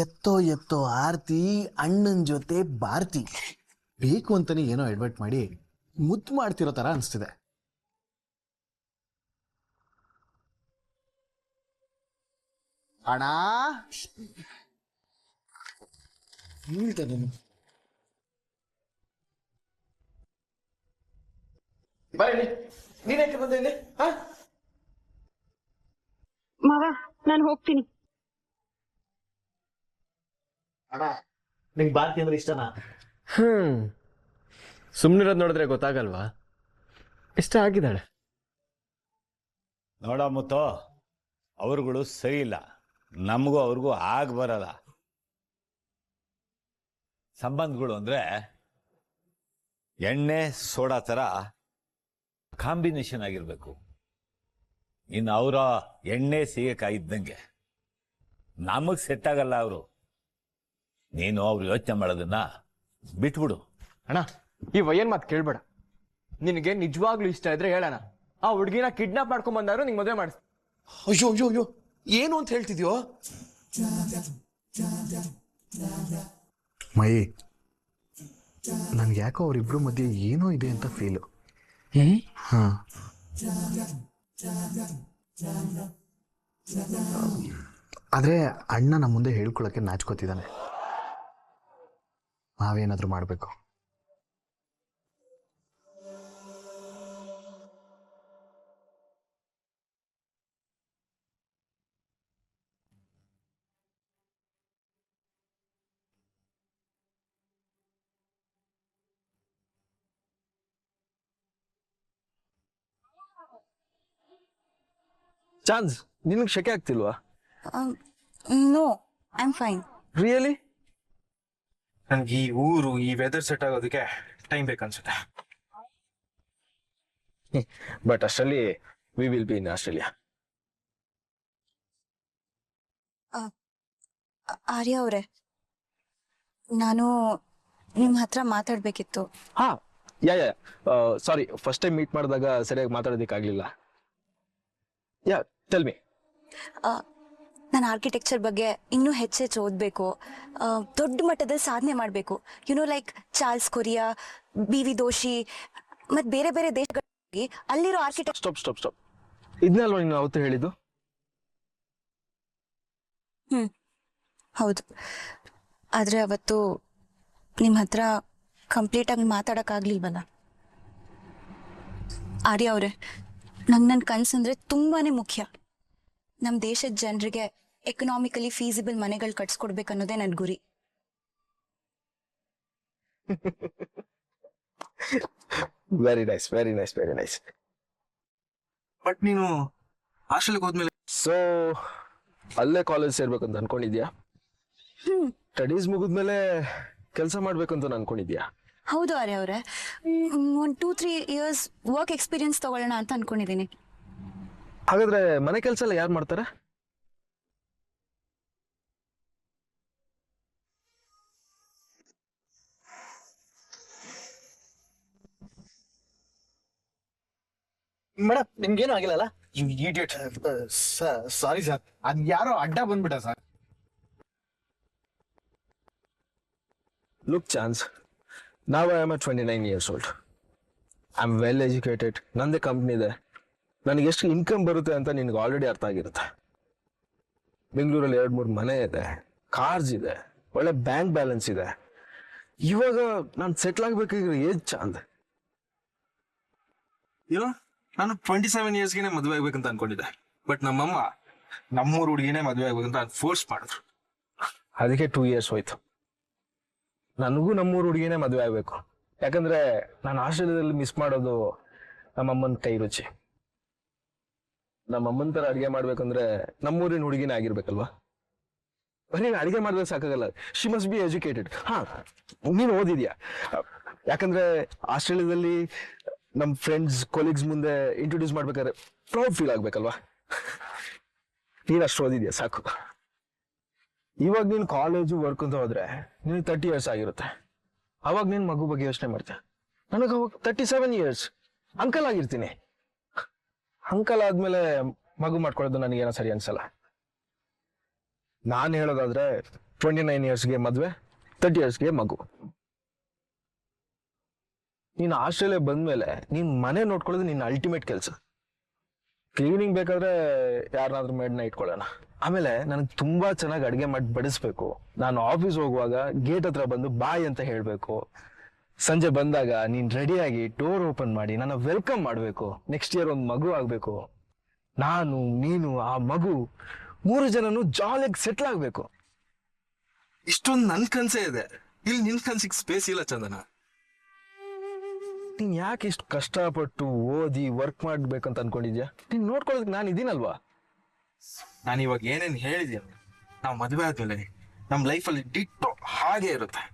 ಎತ್ತೋ ಎತ್ತೋ ಆರ್ತಿ ಅಣ್ಣನ ಜೊತೆ ಭಾರತಿ ಬೇಕು ಅಂತಾನೆ ಏನೋ ಅಡ್ವರ್ಟ್ ಮಾಡಿ ಮುದ್ದು ಮಾಡ್ತಿರೋ ತರ ಅನಿಸ್ತಿದೆ. ಅಣ್ಣ ಹೇಳ್ತಾನೆ ಬರೀ ನೀನೇಕೆ ಬಂದೆ ಇಲ್ಲಿ? ಮಾವ ನಾನು ಹೋಗ್ತೀನಿ. ಅಣ್ಣ ನಿಂಗೆ ಭಾರತಿ ಅಂದ್ರೆ ಇಷ್ಟನಾ? ಸುಮ್ಮನಿರೋದು ನೋಡಿದ್ರೆ ಗೊತ್ತಾಗಲ್ವಾ? ಇಷ್ಟ ಆಗಿದ್ದಾಳೆ. ನೋಡ ಮುತ್ತೋ, ಅವ್ರುಗಳು ಸರಿ ಇಲ್ಲ, ನಮಗೂ ಅವ್ರಿಗೂ ಆಗ ಬರಲ್ಲ. ಸಂಬಂಧಗಳು ಅಂದ್ರೆ ಎಣ್ಣೆ ಸೋಡಾ ಥರ ಕಾಂಬಿನೇಷನ್ ಆಗಿರ್ಬೇಕು. ಇನ್ನು ಅವರ ಎಣ್ಣೆ ಸಿಗಕ್ಕಾಗಿದ್ದಂಗೆ ನಮಗೆ ಸೆಟ್ ಆಗಲ್ಲ ಅವರು. ನೀನು ಅವ್ರು ಯೋಚನೆ ಮಾಡೋದನ್ನ ಬಿಟ್ಬಿಡು. ಅಣ್ಣ, ಈ ವಯ್ಯನ್ ಮಾತು ಕೇಳ್ಬೇಡ. ನಿನಗೆ ನಿಜವಾಗ್ಲೂ ಇಷ್ಟ ಇದ್ರೆ ಹೇಳೋಣ. ಆ ಹುಡುಗಿನ ಕಿಡ್ನಾಪ್ ಮಾಡ್ಕೊಂಡ್ ಬಂದಾರು ನಿಂಗೆ ಮದುವೆ ಮಾಡಿಸ್. ಅಯ್ಯೋ ಅಯ್ಯೋ ಅಯ್ಯೋ ಏನು ಅಂತ ಹೇಳ್ತಿದ್ಯೋ? ಮೈ, ನನ್ಗೆ ಯಾಕೋ ಅವರಿಬ್ರು ಮಧ್ಯೆ ಏನೋ ಇದೆ ಅಂತ ಫೀಲು. ಹಾ, ಆದ್ರೆ ಅಣ್ಣ ನಮ್ಮ ಮುಂದೆ ಹೇಳ್ಕೊಳಕ್ಕೆ ನಾಚ್ಕೋತಿದ್ದಾನೆ. ನಾವೇನಾದ್ರೂ ಮಾಡ್ಬೇಕು. ಚಾನ್ಸ್, ನಿನಗೆ ಶೆಕೆ ಆಗ್ತಿಲ್ವಾ? No, I am fine. Really? ನನ್ಗೆ ಈ ಊರು ಈ ವೆದರ್ ಸೆಟ್ ಆಗೋದಕ್ಕೆ ಟೈಮ್ ಬೇಕನ್ಸುತ್ತೆ. ಬಟ್ ಅಷ್ಟರಲ್ಲಿ we will be in Australia. Arya ಅವರೇ, ನಾನು ನಿಮ್ಮ ಹತ್ರ ಮಾತಾಡ್ಬೇಕಿತ್ತು. ಹಾ, yeah yeah sorry, first time meet ಮಾಡಿದಾಗ ಸರಿಯಾಗಿ ಮಾತಾಡೋದಕ್ಕಾಗಲಿಲ್ಲ. ಯಾ, ಟೆಲ್ ಮಿ. ನಾನು ಆರ್ಕಿಟೆಕ್ಚರ್ ಬಗ್ಗೆ ಇನ್ನೂ ಹೆಚ್ಚೆಚ್ಚು ಓದಬೇಕು, ದೊಡ್ಡ ಮಟ್ಟದಲ್ಲಿ ಸಾಧನೆ ಮಾಡಬೇಕು. Like Charles Korea, BV Doshi ಮತ್ತು ಬೇರೆ ಬೇರೆ ದೇಶಗಳಲ್ಲಿ ಅಲ್ಲಿರೋ ಆರ್ಕಿಟೆಕ್ಟ್. ಸ್ಟಾಪ್. ಇದನ್ನಲ್ವಾ ನೀನು ಅವತ್ತು ಹೇಳಿದ್ದು? ಹೌದು, ಆದರೆ ಅವತ್ತು ನಿಮ್ಮ ಹತ್ರ ಕಂಪ್ಲೀಟಾಗಿ ಮಾತಾಡೋಕ್ಕಾಗಲಿಲ್ವಲ್ಲ. ಆರ್ಯ ಅವರೇ, ನನ್ನ ಕನಸಂದ್ರೆ ತುಂಬಾ ಮುಖ್ಯ. ನಮ್ಮ ದೇಶದ ಜನರಿಗೆ ಎಕನಾಮಿಕಲಿ ಫೀಸಿಬಲ್ ಮನೆಗಳು ಕಟ್ಸ್ಕೊಡ್ಬೇಕು ಅನ್ನೋದೇ ನನ್ನ ಗುರಿ. Very nice, very nice, very nice. But ನೀನು ಹಾಸ್ಟೆಲ್ಗೆ ಹೋದ್ಮೇಲೆ ಸೊ ಅಲ್ಲೇ ಕಾಲೇಜ್ ಸೇರ್ಬೇಕು ಅಂತ ಅನ್ಕೊಂಡಿದ್ಯಾ? ಸ್ಟಡೀಸ್ ಮುಗಿದ್ಮೇಲೆ ಕೆಲಸ ಮಾಡ್ಬೇಕು ಅಂತ ಅನ್ಕೊಂಡಿದ್ಯಾ? ಹೌದು ಆರ್ಯ ಅವರೇ, ಒಂದು 2-3 ಇಯರ್ಸ್ ವರ್ಕ್ ಎಕ್ಸ್ಪೀರಿಯನ್ಸ್ ತಗೊಳ್ಳೋಣ ಅಂತ ಅನ್ಕೊಂಡಿದ್ದೀನಿ. ಹಾಗಾದ್ರೆ ಮನೆ ಕೆಲಸ ಎಲ್ಲ ಯಾರು ಮಾಡ್ತಾರೆ? ಮೇಡಮ್ ನಿಮ್ಗೇನು ಆಗಿಲ್ಲಲ್ಲ? ಸಾರಿ ಸರ್, ಅದ್ ಯಾರೋ ಅಡ್ಡ ಬಂದ್ಬಿಟ್ಟ sir. Look, Chance, now I am at 29 years old. I'm well educated. ನಂದೇ ಕಂಪ್ನಿ ಇದೆ. ನನಗೆ ಎಷ್ಟು ಇನ್ಕಮ್ ಬರುತ್ತೆ ಅಂತ ನಿನಗೆ ಆಲ್ರೆಡಿ ಅರ್ಥ ಆಗಿರುತ್ತೆ. ಬೆಂಗಳೂರಲ್ಲಿ 2-3 ಮನೆ ಇದೆ, ಕಾರ್ಸ್ ಇದೆ, ಒಳ್ಳೆ ಬ್ಯಾಂಕ್ ಬ್ಯಾಲೆನ್ಸ್ ಇದೆ. ಇವಾಗ ನಾನು ಸೆಟ್ಲ್ ಆಗ್ಬೇಕಾಗಿರೋ ಏಜ್ ಚಾಂದ್. ಏನೋ ನಾನು 27 ಇಯರ್ಸ್ಗೆ ಮದುವೆ ಆಗ್ಬೇಕಂತ ಅನ್ಕೊಂಡಿದ್ದೆ. ಬಟ್ ನಮ್ಮಮ್ಮ ನಮ್ಮೂರು ಹುಡುಗಿನೇ ಮದುವೆ ಆಗ್ಬೇಕಂತ ಫೋರ್ಸ್ ಮಾಡಿದ್ರು. ಅದಕ್ಕೆ 2 ಇಯರ್ಸ್ ಹೋಯ್ತು. ನನಗೂ ನಮ್ಮೂರು ಹುಡುಗಿನೇ ಮದುವೆ ಆಗ್ಬೇಕು. ಯಾಕಂದ್ರೆ ನಾನು ಆಸ್ಟ್ರೇಲಿಯಾದಲ್ಲಿ ಮಿಸ್ ಮಾಡೋದು ನಮ್ಮಮ್ಮನ ಕೈ ರುಚಿ. ನಮ್ಮಮ್ಮನ ತರ ಅಡಿಗೆ ಮಾಡ್ಬೇಕಂದ್ರೆ ನಮ್ಮೂರಿನ ಹುಡುಗಿನೇ ಆಗಿರ್ಬೇಕಲ್ವಾ? ಬರೀ ಅಡಿಗೆ ಮಾಡಿದ್ರೆ ಸಾಕಾಗಲ್ಲ, ಶಿ ಮಸ್ಟ್ ಬಿ ಎಜುಕೇಟೆಡ್. ಹಾ, ನೀನು ಓದಿದ್ಯಾ? ಯಾಕಂದ್ರೆ ಆಸ್ಟ್ರೇಲಿಯಾದಲ್ಲಿ ನಮ್ಮ ಫ್ರೆಂಡ್ಸ್ ಕೊಲೀಗ್ಸ್ ಮುಂದೆ ಇಂಟ್ರೊಡ್ಯೂಸ್ ಮಾಡ್ಬೇಕಾದ್ರೆ ಪ್ರೌಡ್ ಫೀಲ್ ಆಗ್ಬೇಕಲ್ವಾ? ನೀನು ಅಷ್ಟು ಓದಿದ್ಯಾ, ಸಾಕು. ಇವಾಗ ನೀನು ಕಾಲೇಜು ವರ್ಕ್ ಅಂತ ಹೋದ್ರೆ ನಿನಗೆ 30 ಇಯರ್ಸ್ ಆಗಿರುತ್ತೆ. ಅವಾಗ ನೀನು ಮಗು ಬಗ್ಗೆ ಯೋಚನೆ ಮಾಡ್ತೀಯ. ನನಗೆ ಅವಾಗ 37 ಇಯರ್ಸ್, ಅಂಕಲ್ ಆಗಿರ್ತೀನಿ. ಅಂಕಲ್ ಆದ್ಮೇಲೆ ಮಗು ಮಾಡ್ಕೊಳ್ಳೋದು ನನಗೇನೋ ಸರಿ ಅನ್ಸಲ್ಲ. ನಾನು ಹೇಳೋದಾದ್ರೆ 29 ಇಯರ್ಸ್ಗೆ ಮದುವೆ, 30 ಇಯರ್ಸ್ಗೆ ಮಗು. ನೀನು ಆಸ್ಟ್ರೇಲಿಯಾ ಬಂದ್ಮೇಲೆ ನೀನ್ ಮನೆ ನೋಡ್ಕೊಳ್ಳೋದು ನಿನ್ನ ಅಲ್ಟಿಮೇಟ್ ಕೆಲಸ. ಕ್ಲೀನಿಂಗ್ ಬೇಕಾದ್ರೆ ಯಾರನ್ನಾದ್ರೂ ಮೇಡ್ನ ಇಟ್ಕೊಳ್ಳೋಣ. ಆಮೇಲೆ ನನಗೆ ತುಂಬಾ ಚೆನ್ನಾಗಿ ಅಡುಗೆ ಮಾಡಿ ಬಡಿಸ್ಬೇಕು. ನಾನು ಆಫೀಸ್ ಹೋಗುವಾಗ ಗೇಟ್ ಹತ್ರ ಬಂದು ಬಾಯ್ ಅಂತ ಹೇಳ್ಬೇಕು. ಸಂಜೆ ಬಂದಾಗ ನೀನ್ ರೆಡಿಯಾಗಿ ಡೋರ್ ಓಪನ್ ಮಾಡಿ ನನ್ನ ವೆಲ್ಕಮ್ ಮಾಡ್ಬೇಕು. ನೆಕ್ಸ್ಟ್ ಇಯರ್ ಒಂದು ಮಗು ಆಗ್ಬೇಕು. ನಾನು, ನೀನು, ಆ ಮಗು 3 ಜನನು ಜಾಲಿಯಾಗಿ ಸೆಟ್ಲ್ ಆಗ್ಬೇಕು. ಇಷ್ಟೊಂದು ನನ್ ಕನ್ಸೇ ಇದೆ. ಇಲ್ಲಿ ನಿನ್ ಕನ್ಸಿಗೆ ಸ್ಪೇಸ್ ಇಲ್ಲ ಚಂದನ. ನೀನ್ ಯಾಕೆ ಇಷ್ಟು ಕಷ್ಟಪಟ್ಟು ಓದಿ ವರ್ಕ್ ಮಾಡ್ಬೇಕಂತ ಅನ್ಕೊಂಡಿದ್ಯಾ? ನೀನ್ ನೋಡ್ಕೊಳ್ಳೋದಕ್ಕೆ ನಾನು ಇದೀನಲ್ವಾ? ನಾನು ಇವಾಗ ಏನೇನ್ ಹೇಳಿದ್ಯ, ನಾವು ಮದುವೆ ಆದ್ಮೇಲೆ ನಮ್ ಲೈಫಲ್ಲಿ ಡಿಟ್ಟೋ ಹಾಗೆ ಇರುತ್ತೆ.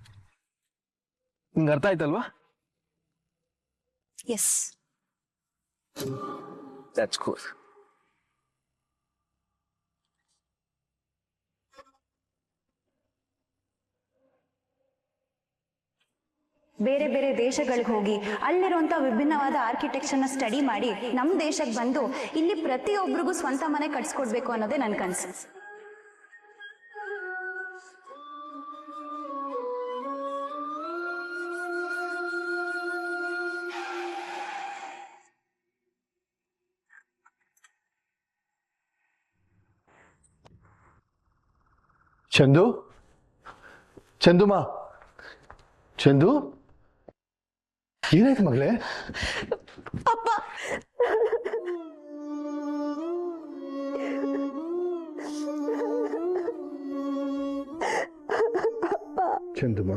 ನಿಂಗೆ ಅರ್ಥ ಆಯ್ತಲ್ವಾ? ಎಸ್. That's cool. ಬೇರೆ ಬೇರೆ ದೇಶಗಳಿಗೆ ಹೋಗಿ ಅಲ್ಲಿರುವಂಥ ವಿಭಿನ್ನವಾದ ಆರ್ಕಿಟೆಕ್ಚರ್ನ ಸ್ಟಡಿ ಮಾಡಿ ನಮ್ಮ ದೇಶಕ್ಕೆ ಬಂದು ಇಲ್ಲಿ ಪ್ರತಿಯೊಬ್ಬರಿಗೂ ಸ್ವಂತ ಮನೆ ಕಟ್ಸ್ಕೊಡ್ಬೇಕು ಅನ್ನೋದೇ ನನ್ನ ಕನಸು. ಚಂದು, ಚಂದುಮಾ, ಚಂದು, ಏನಾಯ್ತು ಮಗಳೇ? ಅಪ್ಪ, ಚಂದುಮಾ,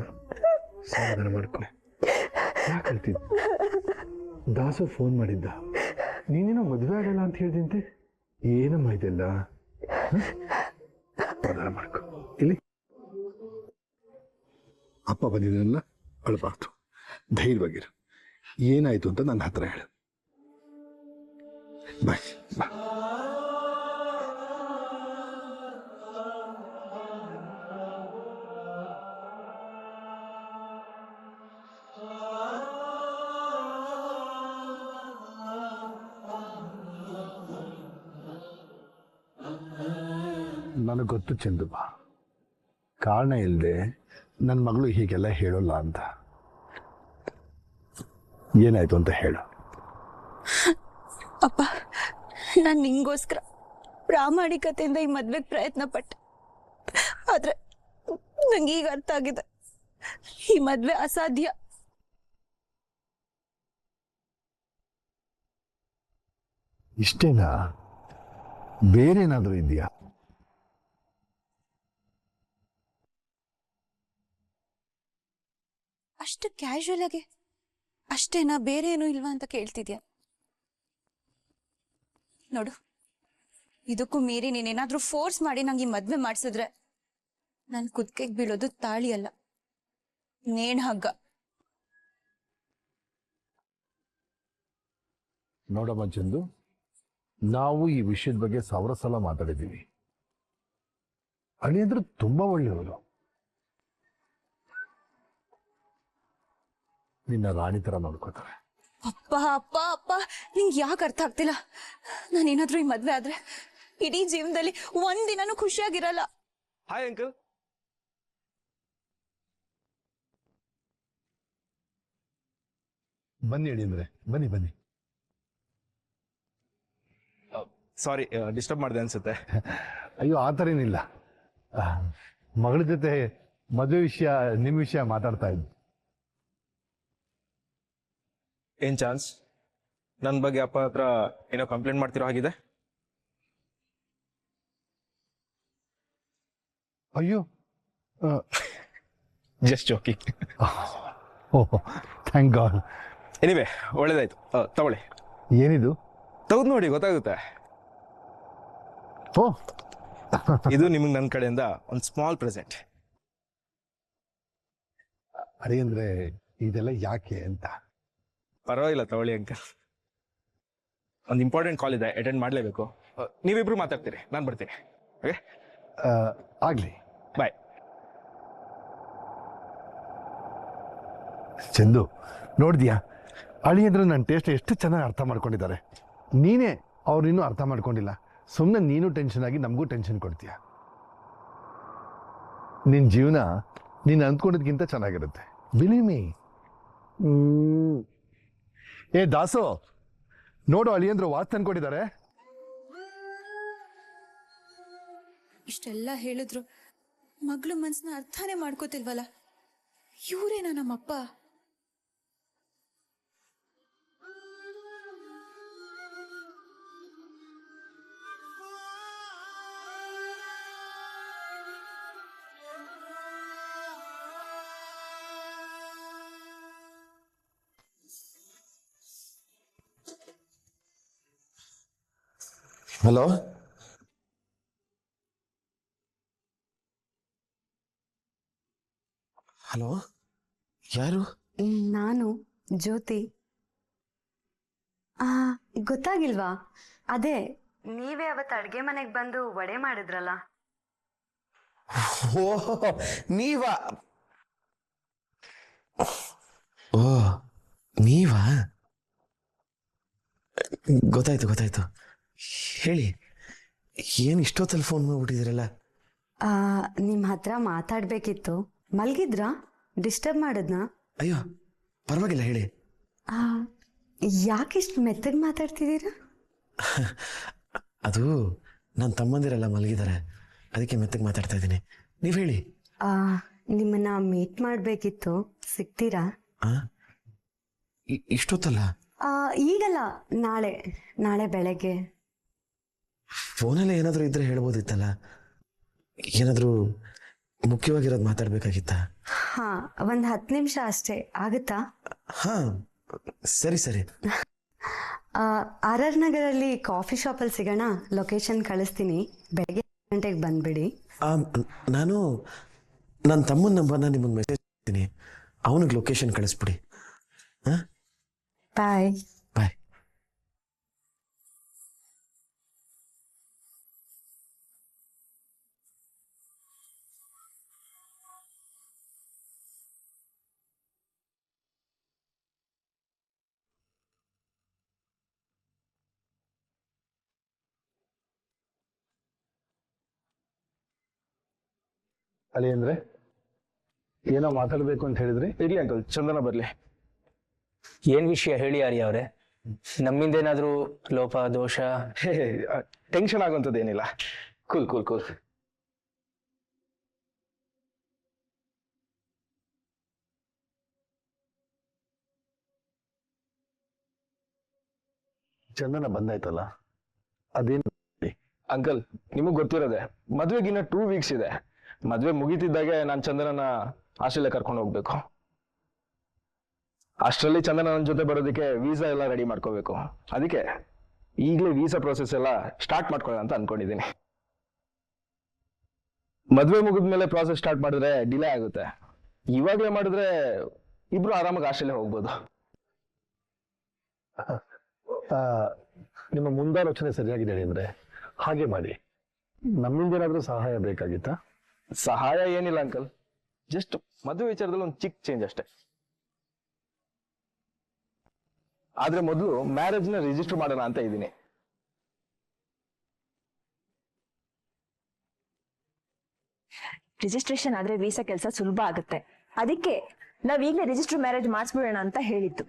ಸಮಾಧಾನ ಮಾಡ್ಕೊ. ಯಾಕೆ ದಾಸು ಫೋನ್ ಮಾಡಿದ್ದ, ನೀನೇನೋ ಮದುವೆ ಆಗಲ್ಲ ಅಂತ ಹೇಳಿದಂತೆ. ಏನಮ್ಮ ಇದೆಲ್ಲ? ಸಮಾಧಾನ ಮಾಡ್ಕೊ. ಇಲ್ಲಿ ಅಪ್ಪ ಬಂದಿದ್ದಲ್ಲ, ಅಳಬಾರ್ದು. ಧೈರ್ಯವಾಗಿರು. ಏನಾಯ್ತು ಅಂತ ನನ್ನ ಹತ್ರ ಹೇಳು. ಬಾಯ್ ಬಾ. ನನಗೆ ಗೊತ್ತು ಚಂದುಬ, ಕಾರಣ ಇಲ್ಲದೆ ನನ್ನ ಮಗಳು ಹೀಗೆಲ್ಲ ಹೇಳೋಲ್ಲ ಅಂತ. ಏನಾಯ್ತು ಅಂತ ಹೇಳು. ಅಪ್ಪ, ನಾನು ನಿಂಗೋಸ್ಕರ ಪ್ರಾಮಾಣಿಕತೆಯಿಂದ ಈ ಮದ್ವೆಗೆ ಪ್ರಯತ್ನ ಪಟ್ಟೆ. ಆದ್ರೆ ನಂಗೆ ಈಗ ಅರ್ಥ ಆಗಿದೆ, ಈ ಮದ್ವೆ ಅಸಾಧ್ಯ. ಇಷ್ಟೇನಾ? ಬೇರೇನಾದ್ರೂ ಇದೆಯಾ? ಅಷ್ಟು ಕ್ಯಾಶುಯಲ್ ಆಗಿ ಅಷ್ಟೇನಾ, ಬೇರೆ ಏನೂ ಇಲ್ವಾ ಅಂತ ಕೇಳ್ತಿದ್ಯಾ? ನೋಡು, ಇದಕ್ಕೂ ಮೀರಿ ನೀನೇನಾದ್ರೂ ಫೋರ್ಸ್ ಮಾಡಿ ನಂಗೆ ಈ ಮದ್ವೆ ಮಾಡಿಸಿದ್ರೆ ನನ್ ಕುತ್ತಿಗೆಗೆ ಬೀಳೋದು ತಾಳಿ ಅಲ್ಲ, ನೇಣ್ ಹಗ್ಗ. ನೋಡಮ್ಮ ಚಂದು, ನಾವು ಈ ವಿಷಯದ ಬಗ್ಗೆ 1000 ಸಲ ಮಾತಾಡಿದ್ದೀವಿ. ಅಳಿಯಂದ್ರು ತುಂಬಾ ಒಳ್ಳೆಯವರು. ನಿನ್ನ ರಾಣಿ ತರ ನೋಡ್ಕೋತಾರೆ. ಅಪ್ಪ ಅಪ್ಪ ಅಪ್ಪ, ನಿಂಗೆ ಯಾಕೆ ಅರ್ಥ ಆಗ್ತಿಲ್ಲ? ನಾನೇನಾದ್ರೂ ಈ ಮದ್ವೆ ಆದ್ರೆ ಇಡೀ ಜೀವನದಲ್ಲಿ ಒಂದಿನನೂ ಖುಷಿಯಾಗಿರಲ್ಲ. Hi uncle. ಬನ್ನಿ ಹೇಳಿ ಅಂದ್ರೆ ಬನ್ನಿ ಬನ್ನಿ. ಸಾರಿ, ಡಿಸ್ಟರ್ಬ್ ಮಾಡಿದೆ ಅನ್ಸುತ್ತೆ. ಅಯ್ಯೋ, ಆ ಥರ ಏನಿಲ್ಲ. ಮಗಳ ಜೊತೆ ಮದುವೆ ವಿಷಯ, ನಿಮ್ಮ ವಿಷಯ ಮಾತಾಡ್ತಾ ಇದ್ದೆ. ಏನ್ ಚಾನ್ಸ್ ನನ್ನ ಬಗ್ಗೆ ಅಪ್ಪ ಹತ್ರ ಏನೋ ಕಂಪ್ಲೇಂಟ್ ಮಾಡ್ತಿರೋ ಹಾಗಿದೆ? ಅಯ್ಯೋ, ಜಸ್ಟ್ ಜೋಕಿಂಗ್. ಓಹ್, ಥ್ಯಾಂಕ್ ಗಾಡ್. ಎನಿವೆ, ಒಳ್ಳೇದಾಯ್ತು. ತಗೊಳ್ಳಿ. ಏನಿದು? ತೆಗೆದು ನೋಡಿ, ಗೊತ್ತಾಗುತ್ತೆ. ಓಹ್, ಇದು ನಿಮಗೆ ನನ್ನ ಕಡೆಯಿಂದ ಒಂದು ಸ್ಮಾಲ್ ಪ್ರೆಸೆಂಟ್. ಅದೇ ಅಂದ್ರೆ ಇದೆಲ್ಲ ಯಾಕೆ ಅಂತ. ಪರವಾಗಿಲ್ಲ, ತಗೊಳ್ಳಿ ಅಂಕಲ್. ಒಂದು ಇಂಪಾರ್ಟೆಂಟ್ ಕಾಲ್ ಇದೆ, ಅಟೆಂಡ್ ಮಾಡಲೇಬೇಕು. ನೀವಿಬ್ರು ಮಾತಾಡ್ತೀರಿ, ನಾನು ಬರ್ತೀನಿ. ಓಕೆ, ಆಗ್ಲಿ. ಬಾಯ್. ಚಂದು, ನೋಡಿದ್ಯಾ ಅಳಿಯಂದ್ರೆ ನನ್ನ ಟೇಸ್ಟ್ ಎಷ್ಟು ಚೆನ್ನಾಗಿ ಅರ್ಥ ಮಾಡ್ಕೊಂಡಿದ್ದಾರೆ. ನೀನೇ ಅವ್ರನ್ನೂ ಅರ್ಥ ಮಾಡ್ಕೊಂಡಿಲ್ಲ. ಸುಮ್ಮನೆ ನೀನು ಟೆನ್ಷನ್ ಆಗಿ ನಮಗೂ ಟೆನ್ಷನ್ ಕೊಡ್ತೀಯ. ನಿನ್ನ ಜೀವನ ನೀನು ಅಂದ್ಕೊಂಡಿದ್ಕಿಂತ ಚೆನ್ನಾಗಿರುತ್ತೆ ಬಿಲೀವ್ ಮೀ. ಏ ದಾಸು, ನೋಡು ಅಳಿಯಂದ್ರು ವಾಚ್ ತಂದ್ಕೊಟ್ಟಿದ್ದಾರೆ. ಇಷ್ಟೆಲ್ಲ ಹೇಳಿದ್ರು ಮಗಳು ಮನ್ಸನ್ನ ಅರ್ಥನೇ ಮಾಡ್ಕೋತಿಲ್ವಲ್ಲ. ಇವರೇನಾ ನಮ್ಮಪ್ಪ? ಹಲೋ, ಹಲೋ, ಯಾರು? ನಾನು ಜ್ಯೋತಿ. ಗೊತ್ತಾಗಿಲ್ವಾ? ಅದೇ ನೀವೇ ಅವತ್ತು ಅಡ್ಗೆ ಮನೆಗೆ ಬಂದು ವಡೆ ಮಾಡಿದ್ರಲ್ಲ. ಓ, ನೀವಾ? ಓ, ನೀವಾ? ಗೊತ್ತಾಯ್ತು. ಹೇಳಿ, ಏನು ಇಷ್ಟೊತ್ತಲ್ಲಿ ಫೋನ್ ಮಾಡ್ಬಿಟ್ಟಿದ್ದೀರಲ್ಲ? ನಿಮ್ಮ ಹತ್ರ ಮಾತಾಡ್ಬೇಕಿತ್ತು. ಮಲ್ಗಿದ್ರಾ? ಡಿಸ್ಟರ್ಬ್ ಮಾಡಿದ್ನಾ? ಅಯ್ಯೋ, ಪರವಾಗಿಲ್ಲ, ಹೇಳಿ. ಯಾಕಿಷ್ಟು ಮೆತ್ತಗೆ ಮಾತಾಡ್ತಿದ್ದೀರಾ? ಅದು ನನ್ನ ತಮ್ಮಂದಿರೆಲ್ಲ ಮಲಗಿದ್ದಾರೆ, ಅದಕ್ಕೆ ಮೆತ್ತಗೆ ಮಾತಾಡ್ತಾ ಇದ್ದೀನಿ. ನೀವು ಹೇಳಿ. ನಿಮ್ಮನ್ನ ಮೀಟ್ ಮಾಡಬೇಕಿತ್ತು, ಸಿಗ್ತೀರಾ? ಇಷ್ಟೊತ್ತಲ್ಲ? ಈಗಲ್ಲ, ನಾಳೆ ಬೆಳಗ್ಗೆ. ಫೋನಲ್ಲಿ ಏನಾದರೂ ಇದ್ರೆ ಹೇಳ್ಬೋದಿತ್ತಲ್ಲ. ಏನಾದರೂ ಮುಖ್ಯವಾಗಿರೋದು ಮಾತಾಡ್ಬೇಕಾಗಿತ್ತಾ? ಒಂದು 10 ನಿಮಿಷ ಅಷ್ಟೇ, ಆಗುತ್ತಾ? ಸರಿ. RR ನಗರಲ್ಲಿ ಕಾಫಿ ಶಾಪಲ್ಲಿ ಸಿಗೋಣ. ಲೊಕೇಶನ್ ಕಳಿಸ್ತೀನಿ, ಬೆಳಗ್ಗೆ 8 ಗಂಟೆಗೆ ಬಂದ್ಬಿಡಿ. ನಾನು ನನ್ನ ತಮ್ಮನ ನಂಬರ್ನ ನಿಮಗೆ ಮೆಸೇಜ್ ಮಾಡ್ತೀನಿ, ಅವನಿಗೆ ಲೊಕೇಶನ್ ಕಳಿಸ್ಬಿಡಿ. ಬಾಯ್. ಅಲ್ಲಿ ಅಂದ್ರೆ ಏನೋ ಮಾತಾಡಬೇಕು ಅಂತ ಹೇಳಿದ್ರಿ? ಇರ್ಲಿ ಅಂಕಲ್, ಚಂದನ ಬರ್ಲಿ. ಏನ್ ವಿಷಯ ಹೇಳಿ ಆರ್ಯ ಅವರೇ? ನಮ್ಮಿಂದೇನಾದ್ರೂ ಲೋಪ ದೋಷ? ಟೆನ್ಷನ್ ಆಗುವಂಥದ್ದೇನಿಲ್ಲ. ಕೂಲ್. ಚಂದನ ಬಂದಾಯ್ತಲ್ಲ, ಅದೇನು? ಅಂಕಲ್, ನಿಮಗ್ ಗೊತ್ತಿರೋದೆ, ಮದ್ವೆಗಿನ್ನ 2 ವೀಕ್ಸ್ ಇದೆ. ಮದ್ವೆ ಮುಗಿತಿದ್ದಾಗೆ ನಾನು ಚಂದನನ ಆಸ್ಟ್ರೇಲಿಯಾ ಕರ್ಕೊಂಡು ಹೋಗ್ಬೇಕು. ಅಷ್ಟರಲ್ಲಿ ಚಂದನ ನನ್ನ ಜೊತೆ ಬರೋದಕ್ಕೆ ವೀಸಾ ಎಲ್ಲ ರೆಡಿ ಮಾಡ್ಕೋಬೇಕು. ಅದಕ್ಕೆ ಈಗಲೇ ವೀಸಾ ಪ್ರೊಸೆಸ್ ಎಲ್ಲ ಸ್ಟಾರ್ಟ್ ಮಾಡ್ಕೊಳ್ಳೋಣ ಅಂತ ಅನ್ಕೊಂಡಿದ್ದೀನಿ. ಮದ್ವೆ ಮುಗಿದ್ಮೇಲೆ ಪ್ರಾಸೆಸ್ ಸ್ಟಾರ್ಟ್ ಮಾಡಿದ್ರೆ ಡಿಲೇ ಆಗುತ್ತೆ. ಇವಾಗಲೇ ಮಾಡಿದ್ರೆ ಇಬ್ರು ಆರಾಮಾಗಿ ಆಸ್ಟ್ರೇಲಿಯಾ ಹೋಗ್ಬೋದು. ನಿಮ್ಮ ಮುಂದಾಲೋಚನೆ ಸರಿಯಾಗಿದೆ ಅಂದ್ರೆ ಹಾಗೆ ಮಾಡಿ. ನಮ್ಮಿಂದ ಏನಾದರೂ ಸಹಾಯ ಬೇಕಾಗಿತ್ತಾ? ಸಹಾಯ ಏನಿಲ್ಲ ಅಂಕಲ್, ಜಸ್ಟ್ ಮದುವೆ ವಿಚಾರದಲ್ಲಿ ಒಂದು ಚಿಕ್ಕ ಚೇಂಜ್ ಅಷ್ಟೇ. ಆದ್ರೆ ಮೊದಲು ಮ್ಯಾರೇಜ್ ನ ರಿಜಿಸ್ಟರ್ ಮಾಡೋಣ ಅಂತ ಇದ್ದೀನಿ. ರಿಜಿಸ್ಟ್ರೇಷನ್ ಆದ್ರೆ ವೀಸಾ ಕೆಲಸ ಸುಲಭ ಆಗುತ್ತೆ. ಅದಕ್ಕೆ ನಾವ್ ಈಗಲೇ ರಿಜಿಸ್ಟರ್ ಮ್ಯಾರೇಜ್ ಮಾಡಿಸ್ಬಿಡೋಣ ಅಂತ ಹೇಳಿದ್ದು.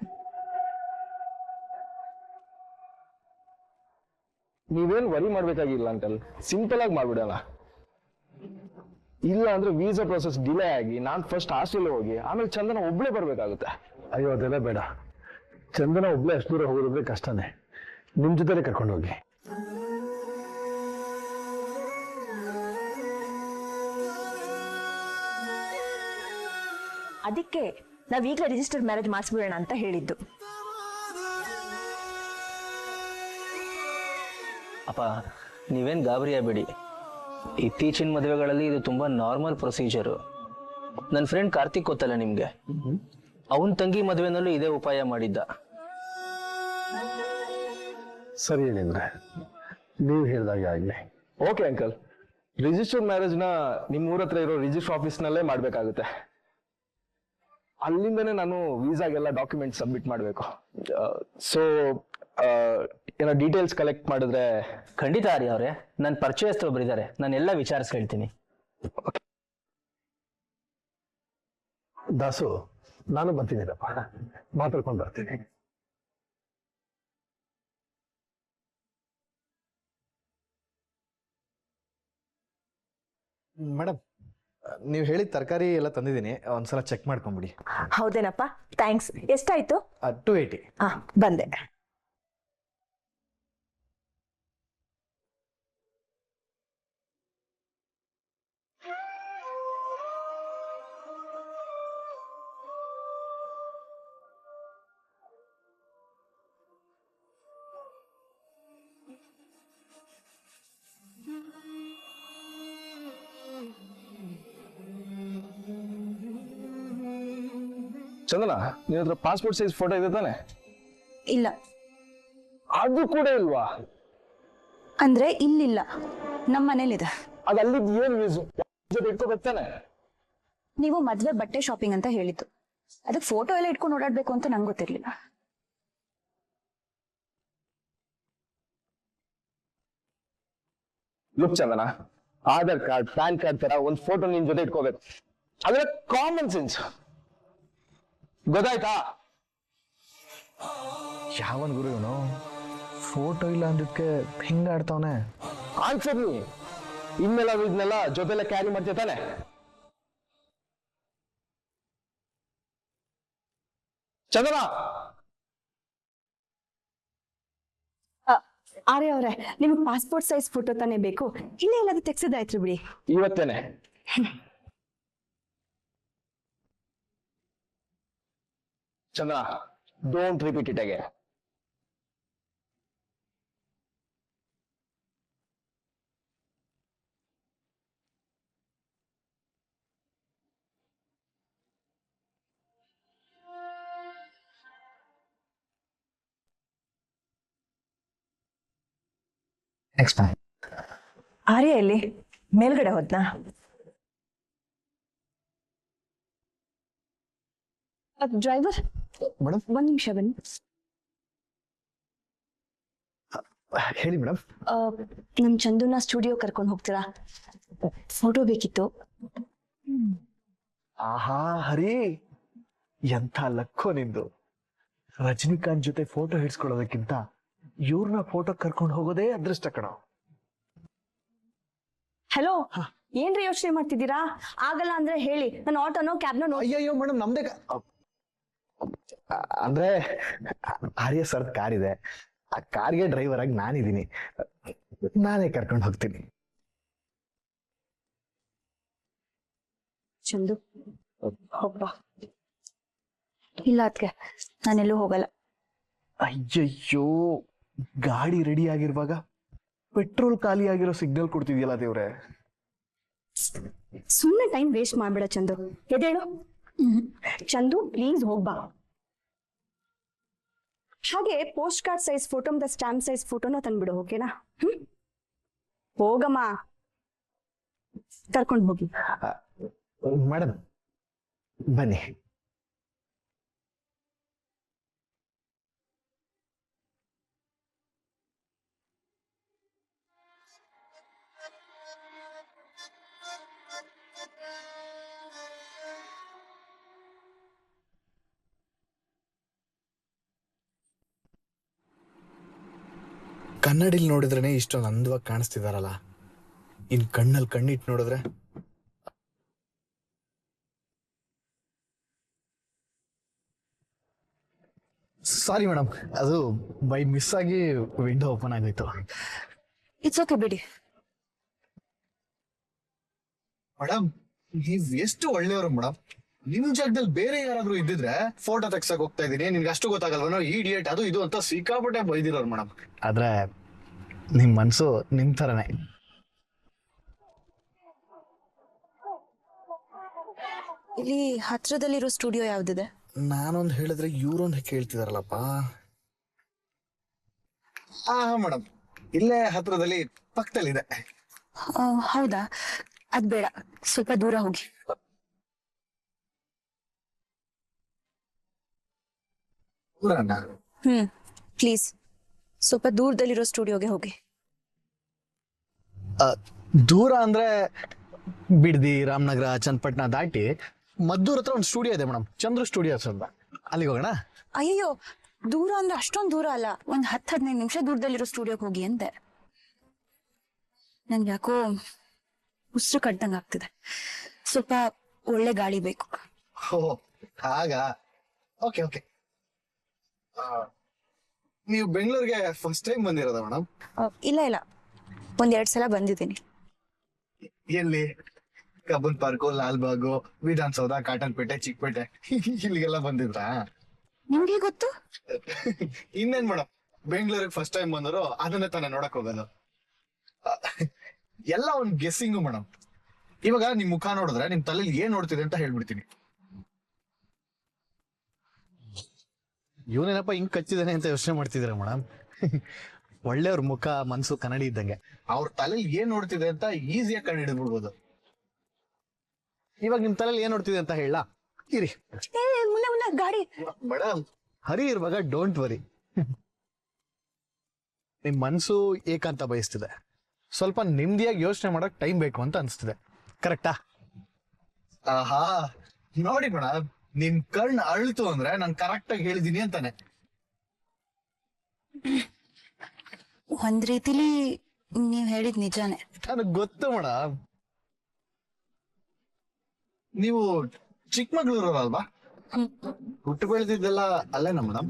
ನೀವೇನ್ ವರಿ ಮಾಡ್ಬೇಕಾಗಿಲ್ಲ ಅಂಕಲ್, ಸಿಂಪಲ್ ಆಗಿ ಮಾಡ್ಬಿಡೋಣ. ಇಲ್ಲ ಅಂದ್ರೆ ವೀಸಾ ಪ್ರೊಸೆಸ್ ಡಿಲೇ ಆಗಿ ನಾನು ಫಸ್ಟ್ ಆಸ್ಟ್ರೇಲಿಯಾ ಹೋಗಿ ಆಮೇಲೆ ಚಂದನ ಒಬ್ಳೆ ಬರ್ಬೇಕಾಗುತ್ತೆ. ಅಯ್ಯೋ, ಅದೆಲ್ಲ ಬೇಡ. ಚಂದನ ಒಬ್ಳೆ ಅಷ್ಟು ದೂರ ಹೋಗೋದ್ರೆ ಕಷ್ಟನೇ. ನಿಮ್ ಜೊತೆ ಕರ್ಕೊಂಡು ಹೋಗಿ. ಅದಕ್ಕೆ ನಾವ್ ಈಗಲೇ ರಿಜಿಸ್ಟರ್ ಮ್ಯಾರೇಜ್ ಮಾಡಿಸ್ಬಿಡೋಣ ಅಂತ ಹೇಳಿದ್ದು. ಅಪ್ಪ, ನೀವೇನ್ ಗಾಬರಿ ಆಗಬೇಡಿ. ಇತ್ತೀಚಿನ ಮದುವೆಗಳಲ್ಲಿ ಇದು ತುಂಬಾ ನಾರ್ಮಲ್ ಪ್ರೊಸೀಜರು. ನನ್ನ ಫ್ರೆಂಡ್ ಕಾರ್ತಿಕ್ ಗೊತ್ತಲ್ಲ ನಿಮ್ಗೆ, ಅವನ್ ತಂಗಿ ಮದುವೆನಲ್ಲೂ ಇದೇ ಉಪಾಯ ಮಾಡಿದ್ದ. ಸರಿ ಏನಿದ್ರೆ ನೀವು ಹೇಳ್ದಾಗೆ ಆಗ್ಲಿ. ಓಕೆ ಅಂಕಲ್, ರಿಜಿಸ್ಟರ್ಡ್ ಮ್ಯಾರೇಜ್ ನ ನಿಮ್ ಊರ ಹತ್ರ ಇರೋ ರಿಜಿಸ್ಟರ್ ಆಫೀಸ್ ನಲ್ಲೇ ಮಾಡ್ಬೇಕಾಗುತ್ತೆ. ಅಲ್ಲಿಂದನೇ ನಾನು ವೀಸಾಗೆಲ್ಲ ಡಾಕ್ಯುಮೆಂಟ್ ಸಬ್ಮಿಟ್ ಮಾಡಬೇಕು. ಸೊ ಏನೋ ಡೀಟೇಲ್ಸ್ ಕಲೆಕ್ಟ್ ಮಾಡಿದ್ರೆ. ಖಂಡಿತ ಆರ್ಯ ಅವರೇ, ನನ್ನ ಪರಿಚಯಸ್ಥರು ಬರಿದ್ದಾರೆ, ನಾನು ಎಲ್ಲ ವಿಚಾರಿಸಿ ಹೇಳ್ತೀನಿ. ದಾಸು ನಾನು ಬರ್ತೀನಿರಪ್ಪ, ಮಾತಾಡ್ಕೊಂಡು ಬರ್ತೀನಿ. ಮೇಡಮ್, ನೀವು ಹೇಳಿದ ತರಕಾರಿ ಎಲ್ಲ ತಂದಿದ್ದೀನಿ, ಒಂದ್ಸಲ ಚೆಕ್ ಮಾಡ್ಕೊಂಬಿಡಿ. ಹೌದೇನಪ್ಪ, ಥ್ಯಾಂಕ್ಸ್. ಎಷ್ಟಾಯ್ತು? 280. ಬಂದೆ. ಚಂದನ, ನಿನ್ನ ಹತ್ರ ಪಾಸ್ಪೋರ್ಟ್ ಸೈಜ್ ಫೋಟೋ ಇದೆ ತಾನೆ? ಇಲ್ಲ. ಅದು ಕೂಡ ಇಲ್ವಾ? ಅಂದ್ರೆ ಇಲ್ಲಿಲ್ಲ, ನಮ್ಮ ಮನೇಲಿದೆ. ಅದು ಅಲ್ಲಿದ್ ಏನ್ ಯೂಸ್? ಇಟ್ಕೋಬೇಕು ತಾನೆ? ನೀವು ಮದ್ವೆ ಬಟ್ಟೆ ಶಾಪಿಂಗ್ ಅಂತ ಹೇಳಿದ್ದು, ಅದಕ್ಕೆ ಫೋಟೋ ಎಲ್ಲ ಇಟ್ಕೊಂಡು ಓಡಾಡ್ಬೇಕು ಅಂತ ನಂಗೆ ಗೊತ್ತಿರ್ಲಿಲ್ಲ. ಲುಕ್ ಚಂದನ, ಆಧಾರ್ ಕಾರ್ಡ್, ಪ್ಯಾನ್ ಕಾರ್ಡ್ ತರ ಒಂದ್ ಫೋಟೋ ನಿನ್ ಜೊತೆ ಇಟ್ಕೋಬೇಕು. ಅದ್ರ ಕಾಮನ್ ಸೆನ್ಸ್ ಗೊತ್ತಾಯ್ತಾ? ಯಾವನ್ ಗುರು ಇವನು? ಫೋಟೋ ಇಲ್ಲ ಅಂದಿದ್ಕೆ ಹಿಂಗ ಆಡ್ತಾವನೆ. ಆನ್ಸರ್ ನೀ ಇನ್ಮೇಲೆ ಇದನ್ನೆಲ್ಲ ಜೊತೆಲ್ಲ ಕ್ಯಾರಿ ಮಾಡ್ತೀಯ ತಾನೆ? ಚಂದನ, ಆರ್ಯ ಅವರೇ, ನಿಮ್ಗೆ ಪಾಸ್ಪೋರ್ಟ್ ಸೈಜ್ ಫೋಟೋ ತಾನೇ ಬೇಕು? ಇಲ್ಲೇ ಎಲ್ಲಾದ್ರೂ ತೆಗ್ಸದಾಯ್ತು ಬಿಡಿ. ಇವತ್ತೇನೆ. ಚಂದ್ರ, ಡೋಂಟ್ ರಿಪೀಟ್ ಇಟ್ ಅಗೇನ್. ಆರ್ಯ ಎಲ್ಲಿ? ಮೇಲ್ಗಡೆ ಹೋದ್ನಾ? ಡ್ರೈವರ್, ಮೇಡಮ್, ಒಂದ್ ನಿಮಿಷ ಬನ್ನಿ. ಹೇಳಿ ಮೇಡಮ್. ನಮ್ ಚಂದುನ ಸ್ಟುಡಿಯೋ ಕರ್ಕೊಂಡು ಹೋಗ್ತೀರಾ? ಫೋಟೋ ಬೇಕಿತ್ತು. ಆಹಾ ಹರಿ, ಎಂಥ ಲಕ್ಕೋ ನಿಂದು. ರಜನಿಕಾಂತ್ ಜೊತೆ ಫೋಟೋ ಹಿಡ್ಸ್ಕೊಳ್ಳೋದಕ್ಕಿಂತ ಇವ್ರನ್ನ ಫೋಟೋ ಕರ್ಕೊಂಡು ಹೋಗೋದೇ ಅದೃಷ್ಟ ಕಣ. ಹಲೋ, ಏನ್ರಿ ಯೋಚನೆ ಮಾಡ್ತಿದ್ದೀರಾ? ಆಗಲ್ಲ ಅಂದ್ರೆ ಹೇಳಿ, ನಾನು ಆಟೋನೋ ಕ್ಯಾಬ್ನೋ ಅಯ್ಯಯ್ಯೋ ಮೇಡಮ್, ನಮ್ದೇ ಅಂದ್ರೆ ಆರ್ಯ ಸರ್ ಕಾರ್ ಇದೆ, ಆ ಕಾರ್ಗೆ ಡ್ರೈವರ್ ಆಗಿ ನಾನಿದ್ದೀನಿ, ನಾನೇ ಕರ್ಕೊಂಡು ಹೋಗ್ತೀನಿ. ಚಂದು ಹೋಗ್ಬಾ. ಇಲ್ಲ ಅದ್ಕೆ ನಾನೆಲ್ಲೂ ಹೋಗಲ್ಲ. ಅಯ್ಯಯ್ಯೋ, ಗಾಡಿ ರೆಡಿ ಆಗಿರುವಾಗ ಪೆಟ್ರೋಲ್ ಖಾಲಿ ಆಗಿರೋ ಸಿಗ್ನಲ್ ಕೊಡ್ತಿದ್ಯಲ್ಲ ದೇವ್ರೆ. ಸುಮ್ಮನೆ ಟೈಮ್ ವೇಸ್ಟ್ ಮಾಡ್ಬೇಡ ಚಂದು, ಎದೇಳು. ಚಂದು ಪ್ಲೀಸ್ ಹೋಗ್ಬಾ. ಹಾಗೆ ಪೋಸ್ಟ್ ಕಾರ್ಡ್ ಸೈಜ್ ಫೋಟೋ ಮತ್ತೆ ಸ್ಟಾಂಪ್ ಸೈಜ್ ಫೋಟೋನ ತಂದ್ಬಿಡು, ಓಕೆನಾ? ಹೋಗಮ್ಮ, ಕರ್ಕೊಂಡು ಹೋಗಿ. ಮೇಡಮ್ ಬನ್ನಿ. ಕನ್ನಡಿಲ್ ನೋಡಿದ್ರೇನೆ ಇಷ್ಟೊಂದು ಅಂದವಾಗಿ ಕಾಣಿಸ್ತಿದಾರಲ್ಲ, ಇನ್ ಕಣ್ಣಲ್ಲಿ ಕಣ್ಣಿಟ್ಟು ನೋಡಿದ್ರೆ ಸಾರಿ ಮೇಡಮ್, ಅದು ಬೈ ಮಿಸ್ ಆಗಿ ವಿಂಡೋ ಓಪನ್ ಆಗೋಯ್ತು. ಇಟ್ಸ್ ಓಕೆ ಬಿಡಿ. ಮೇಡಮ್, ನೀವ್ ಎಷ್ಟು ಒಳ್ಳೆಯವರು ಮೇಡಮ್. ನಿಮ್ ಜಾಗದಲ್ಲಿ ಬೇರೆ ಯಾರಾದ್ರೂ ಇದ್ದಿದ್ರೆ ಫೋಟೋ ತೆಗ್ಸಕ್ ಹೋಗ್ತಾ ಇದೀನಿ, ನಿನ್ಗೆ ಅಷ್ಟು ಗೊತ್ತಾಗಲ್ವನೋ, ಇಡಿಯಟ್ ಅದು ಇದು ಅಂತ ಸಿಕ್ಕಾಪಟ್ಟೆ ಬೈದಿರೋರು ಮೇಡಮ್. ಆದ್ರೆ ನಿಮ್ ಮನ್ಸು ನಿಮ್ ತರನೇ. ಇಲ್ಲಿ ಹತ್ರದಲ್ಲಿರೋ ಸ್ಟುಡಿಯೋ ಯಾವ್ದಿದೆ? ನಾನೊಂದು ಹೇಳಿದ್ರೆ ಇವ್ರೊಂದು ಕೇಳ್ತಿದಾರಲ್ಲಪ್ಪ. ಮೇಡಮ್, ಇಲ್ಲೇ ಹತ್ರದಲ್ಲಿ ಪಕ್ಕದಲ್ಲಿದೆ. ಹೌದಾ? ಅದ್ ಬೇಡ, ಸ್ವಲ್ಪ ದೂರ ಹೋಗಿ. ಪ್ಲೀಸ್ ಸ್ವಲ್ಪ ದೂರದಲ್ಲಿರೋ ಸ್ಟುಡಿಯೋಗೆ ಹೋಗಿ. ದೂರ ಅಂದ್ರೆ ಬಿಡ್ದಿ, ರಾಮನಗರ, ಚನ್ನಪಟ್ಟಣ ದಾಟಿ ಮದ್ದೂರ್ ಹತ್ರ ಒಂದು ಸ್ಟುಡಿಯೋ ಇದೆ ಮೇಡಮ್, ಚಂದ್ರು ಸ್ಟುಡಿಯೋಸ್ ಅಂತ, ಅಲ್ಲಿಗೆ ಹೋಗೋಣ. ಅಯ್ಯೋ, ದೂರ ಅಂದ್ರೆ ಅಷ್ಟೊಂದು ದೂರ ಅಲ್ಲ, ಒಂದ್ 10-15 ನಿಮಿಷ ದೂರದಲ್ಲಿರೋ ಸ್ಟುಡಿಯೋಗೆ ಹೋಗಿ ಅಂತೆ. ನನ್ಗೆ ಯಾಕೋ ಉಸಿರು ಕಟ್ಟಂಗ್ ಆಗ್ತಿದೆ, ಸ್ವಲ್ಪ ಒಳ್ಳೆ ಗಾಳಿ ಬೇಕು. ಓ ಹಾಗ, ಓಕೆ ಓಕೆ. ನೀವು ಬೆಂಗಳೂರಿಗೆ ಫಸ್ಟ್ ಟೈಮ್ ಬಂದಿರೋದ ಮೇಡಮ್? ಇಲ್ಲ ಇಲ್ಲ, 1-2 ಸಲ ಬಂದಿದ್ದೀನಿ. ಎಲ್ಲಿ? ಕಬ್ಬನ್ ಪಾರ್ಕು, ಲಾಲ್ಬಾಗು, ವಿಧಾನಸೌಧ, ಕಾಟನ್ಪೇಟೆ, ಚಿಕ್ಕಪೇಟೆ ಇಲ್ಲಿಗೆಲ್ಲ ಬಂದಿದ್ರಾ? ನಿಮ್ಗೆ ಗೊತ್ತು? ಇನ್ನೇನ್ ಮೇಡಮ್, ಬೆಂಗಳೂರಿಗೆ ಫಸ್ಟ್ ಟೈಮ್ ಬಂದರು ಅದನ್ನೇ ತಾನೇ ನೋಡಕ್ ಹೋಗೋದು. ಎಲ್ಲ ಒಂದ್ ಗೆಸ್ಸಿಂಗು ಮೇಡಮ್. ಇವಾಗ ನಿಮ್ ಮುಖ ನೋಡಿದ್ರೆ ನಿಮ್ ತಲೆಯಲ್ಲಿ ಏನ್ ನೋಡ್ತಿದೆ ಅಂತ ಹೇಳ್ಬಿಡ್ತೀನಿ. ಇವನೇನಪ್ಪ ಹಿಂಗ್ ಕಚ್ಚಿದಾನೆ ಅಂತ ಯೋಚನೆ ಮಾಡ್ತಿದ್ದೀರಾ ಮೇಡಮ್? ಒಳ್ಳೆಯವ್ರ ಮುಖ ಮನ್ಸು ಕನ್ನಡಿ ಇದ್ದಂಗೆ, ಅವ್ರ ತಲೆಯಲ್ಲಿ ಏನ್ ನೋಡ್ತಿದೆ ಅಂತ ಈಸಿಯಾಗಿ ಕಂಡು ಹಿಡಿದ್ಬಿಡ್ಬೋದು. ಇವಾಗ ನಿಮ್ ತಲೆಯಲ್ಲಿ ಏನ್ ನೋಡ್ತಿದೆ ಅಂತ ಹೇಳ ಇರಿ. ಮುನ್ನ ಮುನ್ನ ಗಾಡಿ. ಮೇಡಮ್ ಹರಿ ಇರುವಾಗ ಡೋಂಟ್ ವರಿ. ನಿಮ್ ಮನ್ಸು ಏಕಾಂತ ಬಯಸ್ತಿದೆ, ಸ್ವಲ್ಪ ನೆಮ್ಮದಿಯಾಗಿ ಯೋಚನೆ ಮಾಡಕ್ ಟೈಮ್ ಬೇಕು ಅಂತ ಅನ್ಸ್ತಿದೆ, ಕರೆಕ್ಟಾ? ಆಹಾ ನೋಡಿ ಮೇಡಮ್, ನಿಮ್ ಕಣ್ಣು ಅಳ್ತು ಅಂದ್ರೆ ನಾನು ಕರೆಕ್ಟ್ ಆಗಿ ಹೇಳಿದೀನಿ ಅಂತಾನೆ. ಒಂದ್ ರೀತಿಲಿ ನೀವ್ ಹೇಳಿದ್ ನಿಜಾನೇ. ನನಗ್ ಗೊತ್ತು ಮೇಡಮ್. ನೀವು ಚಿಕ್ಕಮಗಳೂರು ಅಲ್ವಾ? ಹುಟ್ಟು ಬೆಳೆದಿದ್ದೆಲ್ಲ ಅಲ್ಲೇನಾ ಮೇಡಮ್?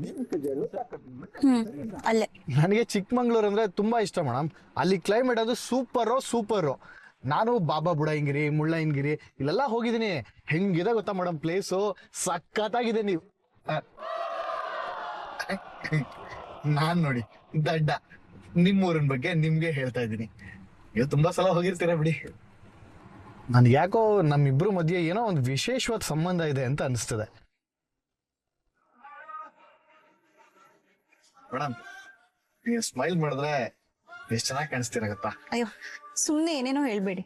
ಅಲ್ಲೇ. ನನಗೆ ಚಿಕ್ಕಮಂಗ್ಳೂರ್ ಅಂದ್ರೆ ತುಂಬಾ ಇಷ್ಟ ಮೇಡಮ್. ಅಲ್ಲಿ ಕ್ಲೈಮೇಟ್ ಅದು ಸೂಪರು. ನಾನು ಬಾಬಾ ಬುಡಾಯಿಂಗಿರಿ, ಮುಳ್ಳಯ್ಯನಗಿರಿ ಇಲ್ಲೆಲ್ಲ ಹೋಗಿದ್ದೀನಿ. ಹೆಂಗಿದೆ ಗೊತ್ತಾ ಮೇಡಮ್ ಪ್ಲೇಸು, ಸಖತ್ತಾಗಿದೆ. ನೀವು ನಾನ್ ನೋಡಿ ದಡ್ಡ, ನಿಮ್ಮೂರಿನ ಬಗ್ಗೆ ನಿಮ್ಗೆ ಹೇಳ್ತಾ ಇದ್ದೀನಿ. ನೀವು ತುಂಬಾ ಸಲ ಹೋಗಿರ್ತೀರ ಬಿಡಿ. ನನ್ಗೆ ಯಾಕೋ ನಮ್ಮಿಬ್ರು ಮಧ್ಯೆ ಏನೋ ಒಂದು ವಿಶೇಷವಾದ ಸಂಬಂಧ ಇದೆ ಅಂತ ಅನಿಸ್ತದೆ ಮೇಡಮ್. ನೀವು ಸ್ಮೈಲ್ ಮಾಡಿದ್ರೆ ಎಷ್ಟು ಚೆನ್ನಾಗಿ ಕಾಣಿಸ್ತೀರ ಗೊತ್ತಾ? ಅಯ್ಯೋ, ಸುಮ್ನೆ ಏನೇನೋ ಹೇಳ್ಬೇಡಿ.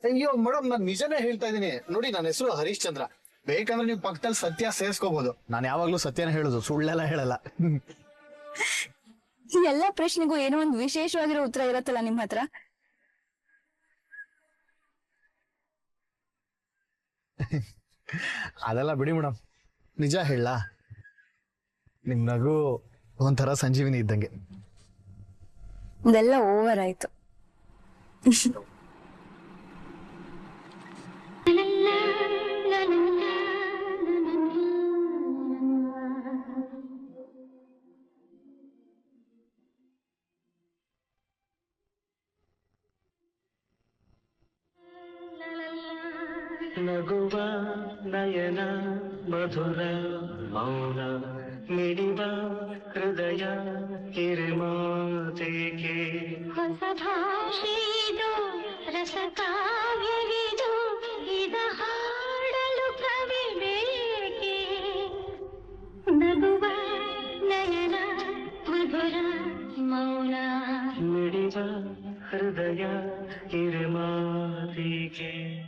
ಅಯ್ಯೋ ಮೇಡಮ್, ನಾನ್ ನಿಜನೇ ಹೇಳ್ತಾ ಇದ್ದೀನಿ. ನೋಡಿ, ನನ್ನ ಹೆಸರು ಹರೀಶ್ ಚಂದ್ರ. ಬೇಕಂದ್ರೆ ನೀವು ಪಕ್ಕದಲ್ಲಿ ಸತ್ಯ ಸೇರಿಸ್ಕೋಬಹುದು. ನಾನು ಯಾವಾಗ್ಲೂ ಸತ್ಯನ ಹೇಳುದು, ಸುಳ್ಳೆಲ್ಲ ಹೇಳಲ್ಲ. ಈ ಎಲ್ಲಾ ಪ್ರಶ್ನೆಗೂ ಏನೋ ಒಂದು ವಿಶೇಷವಾಗಿರೋ ಉತ್ತರ ಇರತ್ತಲ್ಲ ನಿಮ್ ಹತ್ರ. ಅದೆಲ್ಲ ಬಿಡಿ ಮೇಡಮ್, ನಿಜ ಹೇಳ, ನಿಮ್ ನಗು ಒಂಥರ ಸಂಜೀವಿನಿ ಇದ್ದಂಗೆ. ಇದೆಲ್ಲ ಓವರ್ ಆಯ್ತು. ನಗುವ ನಯನ ಮಧುರ ಮೌನ ಮಿಡಿವ ಹೃದಯ ಕಿರುಮಾತೆಗೆ ಹೊಸ ಭಾಷೆದು ರಸ ಕಾವ್ಯ